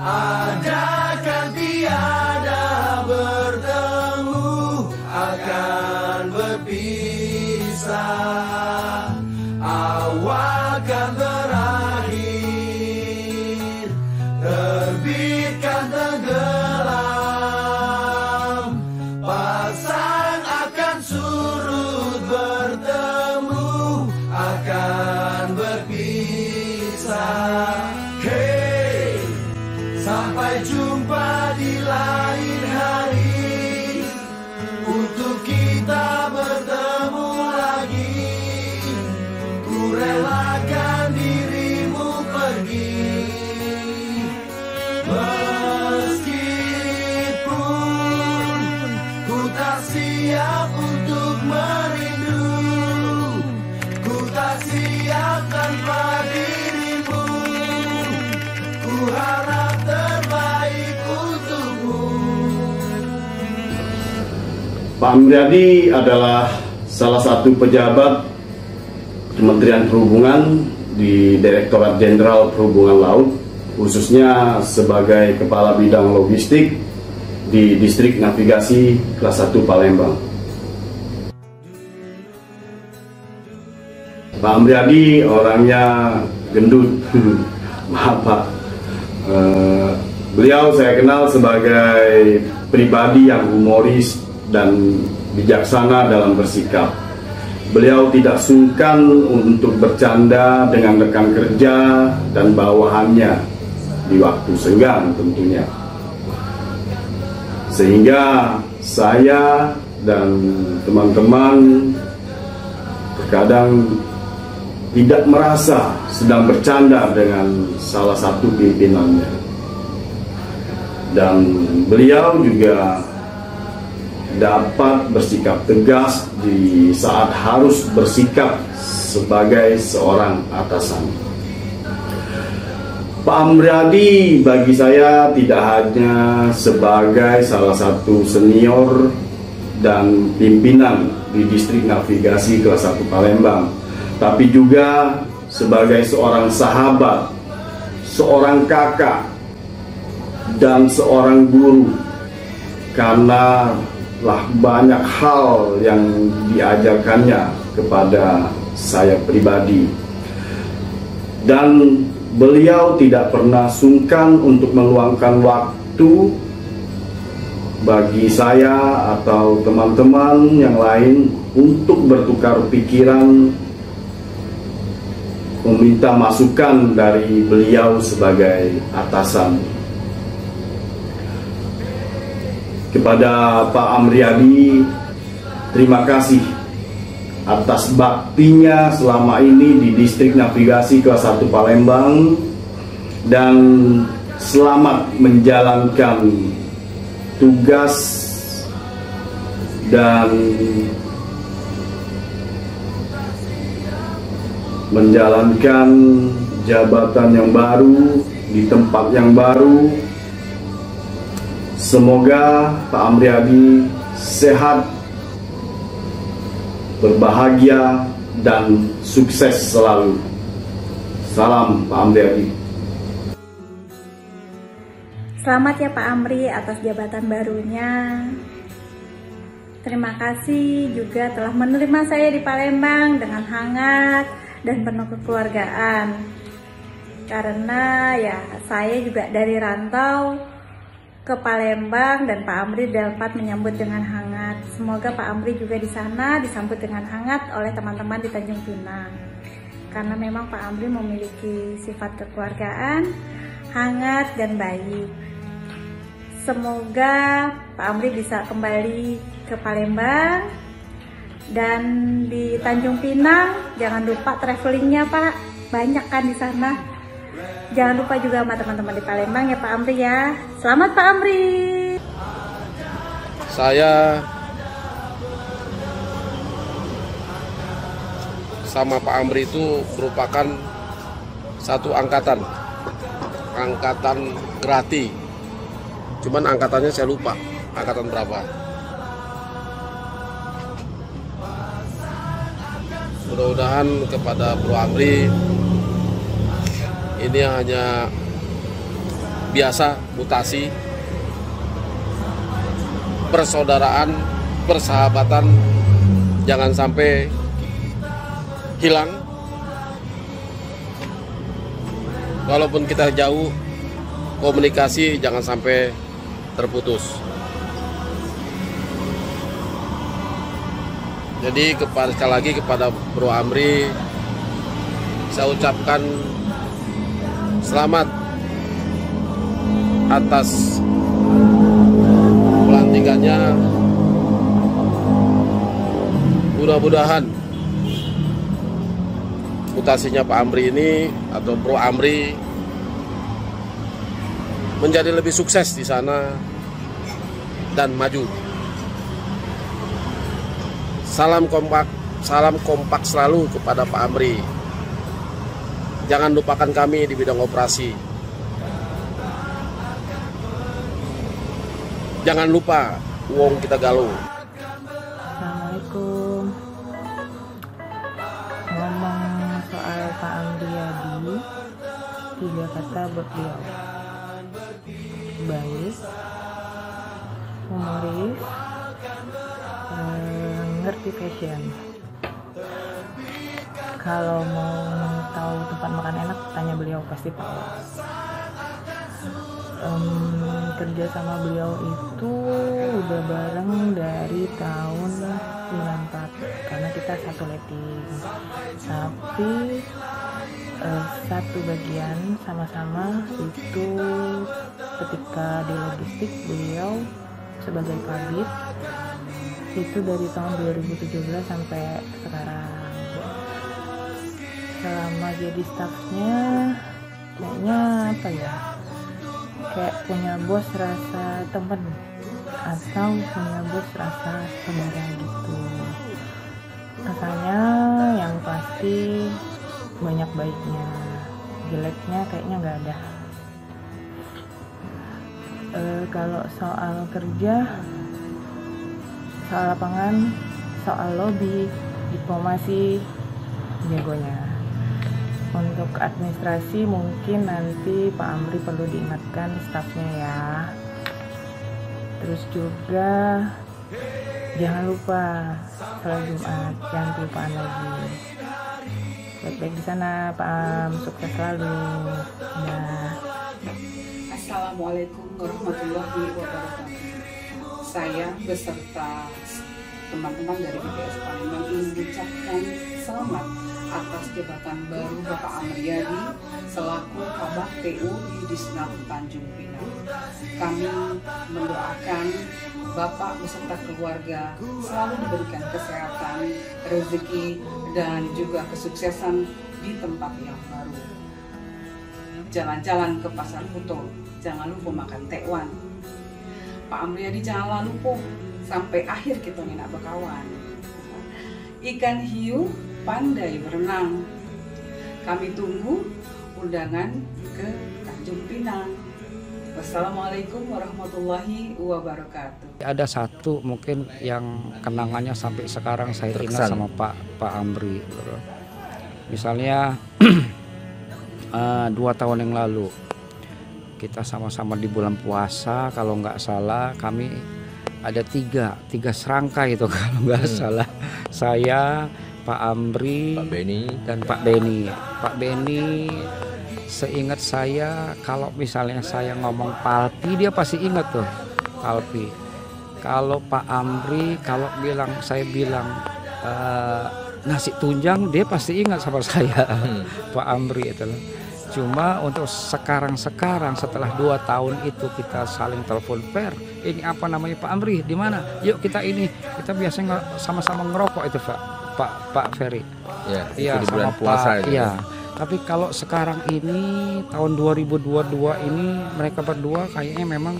Ada kan tiada bertemu, akan berpisah. Awal kan terakhir, terbit kan tenggelam. Pasang akan surut, bertemu akan berpisah. Hey, sampai jumpa di lain hari, untuk kita bertemu lagi. Ku relakan dirimu pergi, meskipun ku tak siap untuk merindu. Ku tak siap tanpa dirimu. Ku harap terbaik untukmu. Pak Amriadi adalah salah satu pejabat Kementerian Perhubungan di Direktorat Jenderal Perhubungan Laut, khususnya sebagai Kepala Bidang Logistik di Distrik Navigasi Kelas 1 Palembang. Pak Amriadi orangnya gendut, maaf Pak. Beliau saya kenal sebagai pribadi yang humoris dan bijaksana dalam bersikap. Beliau tidak sungkan untuk bercanda dengan rekan kerja dan bawahannya di waktu senggang tentunya. Sehingga saya dan teman-teman terkadang tidak merasa sedang bercanda dengan salah satu pimpinannya. Dan beliau juga dapat bersikap tegas di saat harus bersikap sebagai seorang atasan. Pak Amriadi bagi saya tidak hanya sebagai salah satu senior dan pimpinan di Distrik Navigasi Kelas 1 Palembang, tapi juga sebagai seorang sahabat, seorang kakak, dan seorang guru, karena banyak hal yang diajarkannya kepada saya pribadi. Dan beliau tidak pernah sungkan untuk meluangkan waktu bagi saya atau teman-teman yang lain untuk bertukar pikiran, meminta masukan dari beliau sebagai atasan. Kepada Pak Amriadi, terima kasih atas baktinya selama ini di Distrik Navigasi Kelas 1 Palembang, dan selamat menjalankan tugas dan menjalankan jabatan yang baru di tempat yang baru. Semoga Pak Amriadi sehat, berbahagia, dan sukses selalu. Salam Pak Amriadi. Selamat ya Pak Amri atas jabatan barunya. Terima kasih juga telah menerima saya di Palembang dengan hangat dan penuh kekeluargaan. Karena ya saya juga dari rantau ke Palembang dan Pak Amri dapat menyambut dengan hangat. Semoga Pak Amri juga di sana disambut dengan hangat oleh teman-teman di Tanjung Pinang. Karena memang Pak Amri memiliki sifat kekeluargaan, hangat dan baik. Semoga Pak Amri bisa kembali ke Palembang, dan di Tanjung Pinang jangan lupa travelingnya Pak, banyak kan di sana. Jangan lupa juga sama teman-teman di Palembang ya Pak Amri ya. Selamat Pak Amri. Saya sama Pak Amri itu merupakan satu angkatan Grati. Cuman angkatannya saya lupa, angkatan berapa. Mudah-mudahan kepada Bro Amri ini hanya biasa mutasi, persaudaraan, persahabatan jangan sampai hilang. Walaupun kita jauh, komunikasi jangan sampai terputus. Jadi sekali lagi kepada Bro Amri saya ucapkan selamat atas pelantikannya. Mudah-mudahan mutasinya Pak Amri ini atau Bro Amri menjadi lebih sukses di sana dan maju. Salam kompak selalu kepada Pak Amri. Jangan lupakan kami di bidang operasi. Jangan lupa uang kita galau. Assalamualaikum. Ngomong soal Pak Amriyadi, 3 kata buat beliau: baik, humoris, ngerti fashion. Kalau mau tahu tempat makan enak, tanya beliau, pasti tahu. Kerja sama beliau itu udah bareng dari tahun 94 karena kita satu letting, tapi satu bagian sama-sama itu ketika di logistik beliau sebagai kabit itu dari tahun 2017 sampai sekarang. Selama jadi staffnya kayaknya apa ya, kayak punya bos rasa temen atau punya bos rasa saudara gitu. Rasanya yang pasti banyak baiknya, jeleknya kayaknya nggak ada. Kalau soal kerja, soal lapangan, soal lobby, diplomasi, jagonya. Untuk administrasi mungkin nanti Pak Amri perlu diingatkan stafnya ya. Terus juga jangan lupa sholat Jumat, jangan kelupaan lagi. Baik-baik di sana Pak Am, sukses selalu. Nah. Assalamualaikum warahmatullahi wabarakatuh. Saya beserta teman-teman dari BPS Palembang ingin mengucapkan selamat atas jabatan baru Bapak Amriyadi selaku Kabak TU di Disnaf Tanjung Pinang. Kami mendoakan Bapak beserta keluarga selalu diberikan kesehatan, rezeki, dan juga kesuksesan di tempat yang baru. Jalan-jalan ke Pasar Kuto, jangan lupa makan tekwan. Pak Amriyadi janganlah lupa sampai akhir kita nginap berkawan. Ikan hiu pandai berenang. Kami tunggu undangan ke Tanjung Pinang. Wassalamualaikum warahmatullahi wabarakatuh. Ada satu mungkin yang kenangannya sampai sekarang saya ingat sama Pak Amri. Misalnya 2 tahun yang lalu kita sama-sama di bulan puasa, kalau nggak salah kami ada tiga serangka itu kalau nggak salah. Saya, Pak Amri, Pak Beni, dan Pak Beni. Pak Beni seingat saya kalau misalnya saya ngomong palpi dia pasti ingat tuh palpi. Kalau Pak Amri kalau saya bilang nasi tunjang dia pasti ingat sama saya. Pak Amri itu. Cuma untuk sekarang setelah 2 tahun itu kita saling telepon, Per, ini apa namanya Pak Amri, di mana? Yuk kita biasanya sama-sama ngerokok itu Pak Ferry. Iya, sama puasa itu. Iya. Tapi kalau sekarang ini tahun 2022 ini mereka berdua kayaknya memang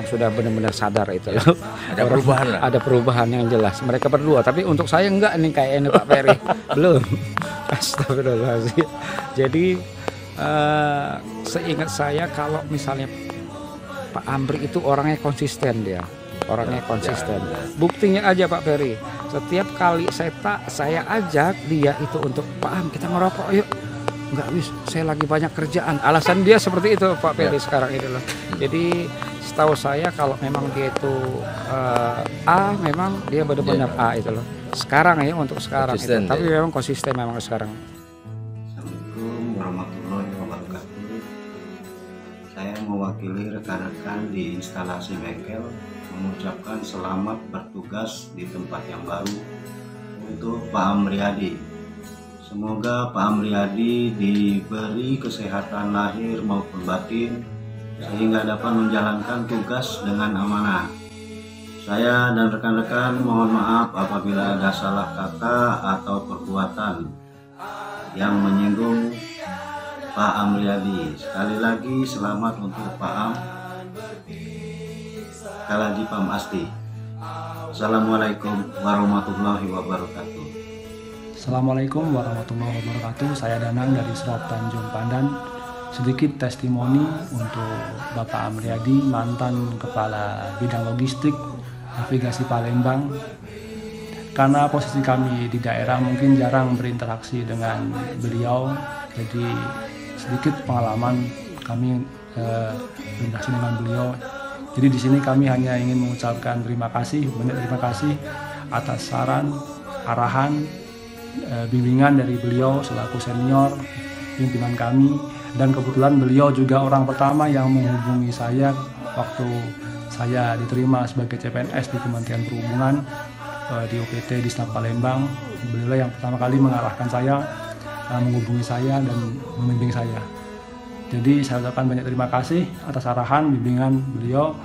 sudah benar-benar sadar itu loh. Ada perubahan lah. Ada perubahan yang jelas. Mereka berdua, tapi untuk saya enggak nih kayak ini Pak Ferry. Belum. Astagfirullahaladzim. Jadi seingat saya kalau misalnya Pak Amri itu orangnya konsisten dia. Orangnya konsisten. Buktinya aja Pak Ferry. Setiap kali saya ajak dia itu untuk Pak Am kita ngerokok yuk. enggak wis, saya lagi banyak kerjaan. Alasan dia seperti itu Pak Peri sekarang itu loh. Jadi setahu saya kalau memang dia itu A, memang dia benar-benar A itu loh. Sekarang ya, untuk sekarang itu. Tapi memang konsisten memang sekarang. Assalamualaikum warahmatullahi wabarakatuh. Saya mewakili rekan-rekan di instalasi bengkel mengucapkan selamat bertugas di tempat yang baru untuk Pak Amriyadi. Semoga Pak Amriyadi diberi kesehatan lahir maupun batin sehingga dapat menjalankan tugas dengan amanah. Saya dan rekan-rekan mohon maaf apabila ada salah kata atau perbuatan yang menyinggung Pak Amriyadi. Sekali lagi selamat untuk Pak Am. Kaladi Pam Asti. Assalamualaikum warahmatullahi wabarakatuh. Assalamualaikum warahmatullahi wabarakatuh. Saya Danang dari Serop Tanjung Pandan. Sedikit testimoni untuk Bapak Amriyadi, mantan Kepala Bidang Logistik Navigasi Palembang. Karena posisi kami di daerah mungkin jarang berinteraksi dengan beliau, jadi sedikit pengalaman kami berinteraksi dengan beliau. Jadi di sini kami hanya ingin mengucapkan terima kasih, banyak terima kasih atas saran, arahan, bimbingan dari beliau selaku senior pimpinan kami, dan kebetulan beliau juga orang pertama yang menghubungi saya waktu saya diterima sebagai CPNS di Kementerian Perhubungan di UPT di Staf Palembang. Beliau yang pertama kali mengarahkan saya, menghubungi saya dan membimbing saya. Jadi saya ucapkan banyak terima kasih atas arahan, bimbingan beliau,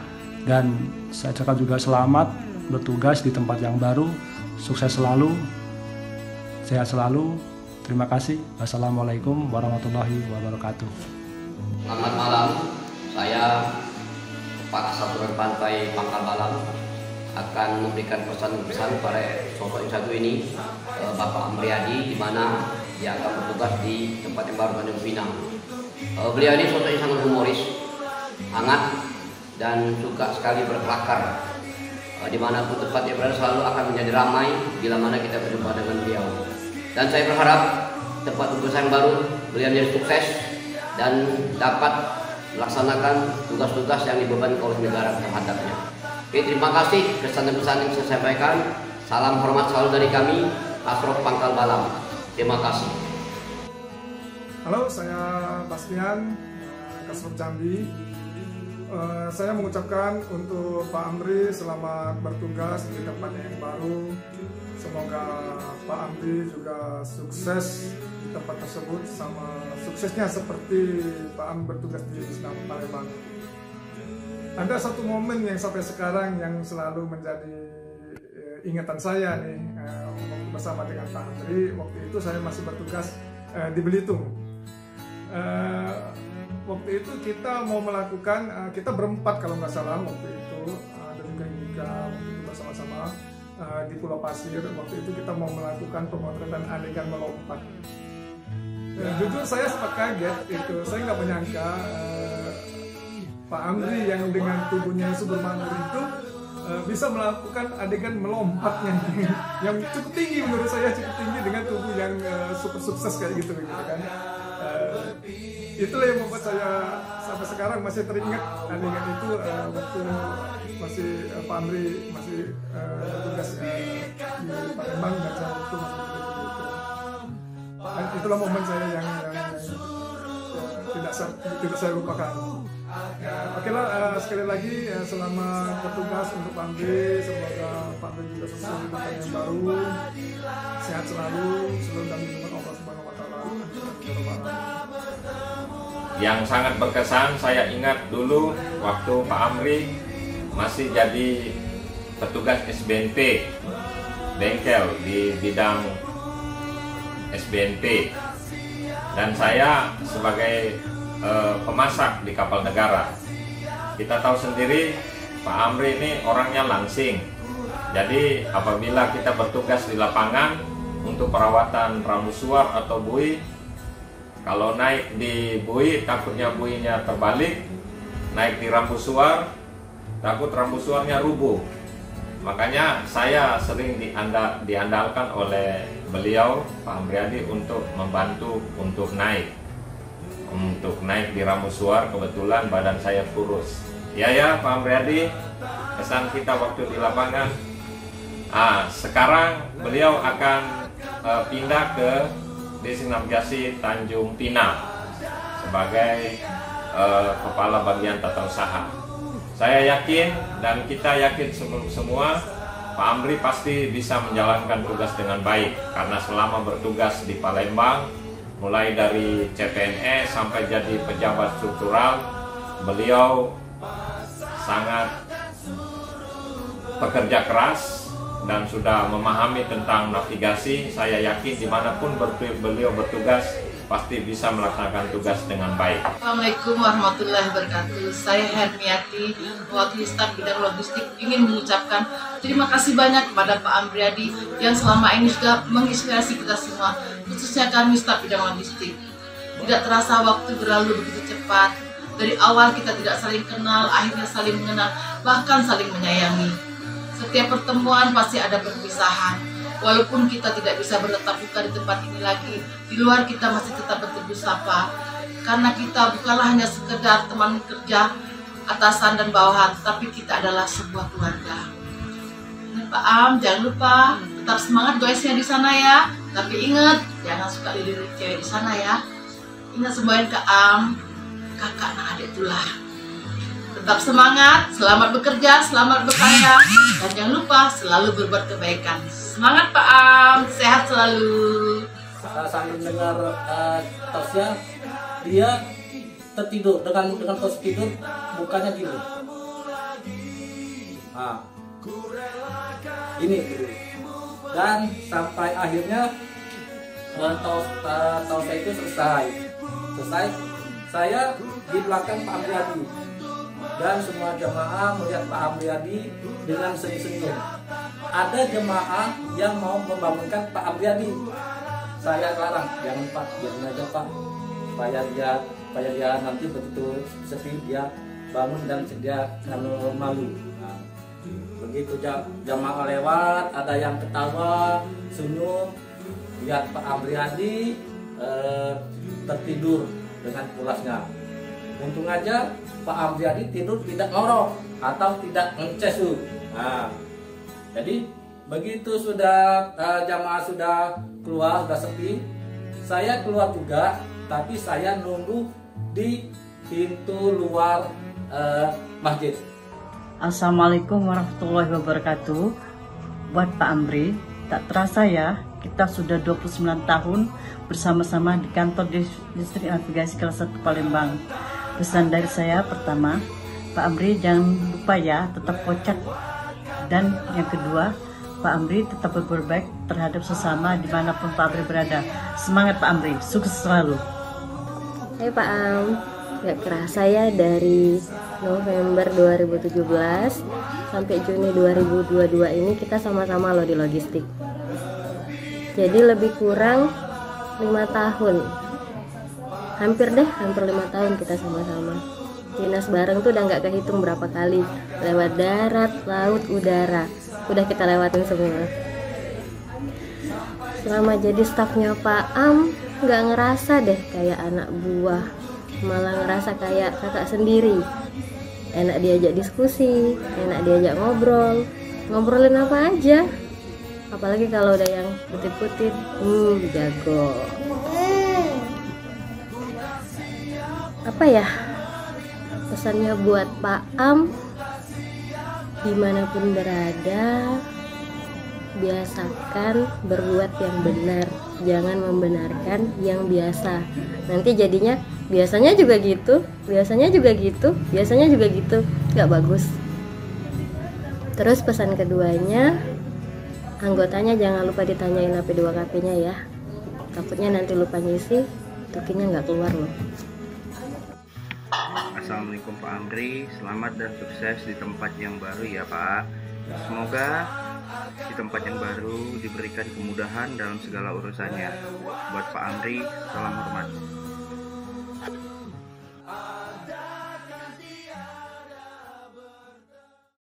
dan saya ucapkan juga selamat bertugas di tempat yang baru, sukses selalu, sehat selalu. Terima kasih. Wassalamualaikum warahmatullahi wabarakatuh. Selamat malam, saya Kepala Satuan Pantai Pangkal Balam akan memberikan pesan-pesan pada sosok yang satu ini, Bapak Amriyadi, di mana dia akan bertugas di tempat yang baru Tanjung Pinang. Beliau ini sosok yang sangat humoris, hangat, dan suka sekali berkelakar. Dimanapun tempat dia berada selalu akan menjadi ramai bila mana kita berjumpa dengan beliau. Dan saya berharap tempat tugas yang baru beliau menjadi sukses dan dapat melaksanakan tugas-tugas yang dibebankan oleh negara terhadapnya. Oke, terima kasih kesan dan pesan yang saya sampaikan. Salam hormat selalu dari kami, Asrof Pangkal Balam. Terima kasih. Halo, saya Bastian, Kasruf Jambi. Saya mengucapkan untuk Pak Amri selamat bertugas di tempat yang baru. Semoga Pak Amri juga sukses di tempat tersebut, sama suksesnya seperti Pak Am bertugas di Staf Palembang. Ada satu momen yang sampai sekarang yang selalu menjadi ingatan saya nih, bersama dengan Pak Amri. Waktu itu saya masih bertugas di Belitung. Waktu itu kita mau melakukan, kita berempat kalau nggak salah waktu itu, ada juga Nika waktu itu bersama-sama di Pulau Pasir. Waktu itu kita mau melakukan pemotretan adegan melompat. Jujur saya sempat kaget itu, saya nggak menyangka Pak Amri yang dengan tubuhnya yang super makmur itu bisa melakukan adegan melompatnya yang cukup tinggi, menurut saya cukup tinggi dengan tubuh yang super sukses kayak gitu kan. Itulah yang membuat saya sampai sekarang masih teringat adegan itu, waktu masih Pak Amri masih bertugas di Palembang dan saya waktu masih bertugas di Belitung. Itulah momen saya yang tidak saya lupakan. Oke lah, sekali lagi selamat bertugas untuk Pak Amri. Semoga Pak Amri juga sukses di tempat yang baru, sehat selalu dalam lindungan Allah Subhanahu Wa Taala. Yang sangat berkesan, saya ingat dulu waktu Pak Amri masih jadi petugas SBNT bengkel di bidang SBNT, dan saya sebagai pemasak di kapal negara. Kita tahu sendiri Pak Amri ini orangnya langsing. Jadi apabila kita bertugas di lapangan untuk perawatan rambu suar atau buoy, kalau naik di buoy takutnya buoynya terbalik, naik di rambu suar takut rambu suarnya rubuh. Makanya saya sering diandalkan oleh beliau Pak Amriyadi untuk membantu untuk naik. untuk naik di Ramusuar. Kebetulan badan saya kurus. Ya Pak Amriadi, kesan kita waktu di lapangan. Sekarang beliau akan pindah ke Desa Navigasi Tanjung Pinang sebagai kepala bagian tata usaha. Saya yakin dan kita yakin semua Pak Amri pasti bisa menjalankan tugas dengan baik, karena selama bertugas di Palembang, mulai dari CPNS sampai jadi pejabat struktural, beliau sangat pekerja keras dan sudah memahami tentang navigasi. Saya yakin dimanapun beliau bertugas pasti bisa melaksanakan tugas dengan baik. Assalamualaikum warahmatullahi wabarakatuh. Saya Hermiati, mewakili staf bidang logistik, ingin mengucapkan terima kasih banyak kepada Pak Amriadi yang selama ini sudah menginspirasi kita semua, khususnya kami staf bidang logistik. Tidak terasa waktu berlalu begitu cepat. Dari awal kita tidak saling kenal, akhirnya saling mengenal, bahkan saling menyayangi. Setiap pertemuan pasti ada perpisahan. Walaupun kita tidak bisa bertatap muka di tempat ini lagi, di luar kita masih tetap bertegur sapa. Karena kita bukanlah hanya sekedar teman kerja, atasan dan bawahan, tapi kita adalah sebuah keluarga. Pak Am, jangan lupa tetap semangat goesnya di sana ya. Tapi ingat, jangan suka dilirik cewek di sana ya. Ingat semuanya Kak Am, kakak dan adik itulah. Tetap semangat, selamat bekerja, selamat berkarya, dan jangan lupa selalu berbuat kebaikan. Semangat Pak Am, sehat selalu. Sambil dengar tosnya, dia tertidur dengan tos tidur, bukannya gini. Ini dan sampai akhirnya tosnya itu selesai. Saya di belakang Pak Amriadi. Dan semua jemaah melihat Pak Amriadi dengan senyum-senyum. Ada jemaah yang mau membangunkan Pak Amriadi. Saya larang, jangan Pak, biarin aja Pak, supaya dia nanti begitu sepi dia bangun dan dia malu. Begitu jemaah lewat, ada yang ketawa, senyum, lihat Pak Amriadi tertidur dengan pulasnya. Untung aja Pak Amriadi tidur tidak ngorok atau tidak ngeces. Jadi begitu sudah jamaah sudah keluar, sudah sepi, saya keluar juga, tapi saya nunggu di pintu luar masjid. Assalamualaikum warahmatullahi wabarakatuh. Buat Pak Amri, tak terasa ya, kita sudah 29 tahun bersama-sama di kantor Distrik Navigasi Kelas 1 Palembang. Pesan dari saya pertama, Pak Amri jangan lupa ya tetap kocak. Dan yang kedua, Pak Amri tetap berbuat baik terhadap sesama dimanapun Pak Amri berada. Semangat Pak Amri, sukses selalu. Hai Pak Am, gak kerasa ya dari November 2017 sampai Juni 2022 ini kita sama-sama loh di logistik. Jadi lebih kurang 5 tahun. Hampir 5 tahun kita sama-sama dinas bareng tuh udah nggak kehitung berapa kali, lewat darat, laut, udara, udah kita lewatin semua. Selama jadi stafnya Pak Am nggak ngerasa deh kayak anak buah, malah ngerasa kayak kakak sendiri. Enak diajak diskusi, enak diajak ngobrolin apa aja, apalagi kalau udah yang kutip-kutip, jago. Apa ya pesannya buat Pak Am, dimanapun berada, biasakan berbuat yang benar, jangan membenarkan yang biasa. Nanti jadinya biasanya juga gitu, gak bagus. Terus pesan keduanya, anggotanya jangan lupa ditanyain AP2KP-nya ya, takutnya nanti lupa ngisi, tokennya nggak keluar loh. Assalamualaikum Pak Amri, selamat dan sukses di tempat yang baru ya Pak. Semoga di tempat yang baru diberikan kemudahan dalam segala urusannya. Buat Pak Amri, salam hormat.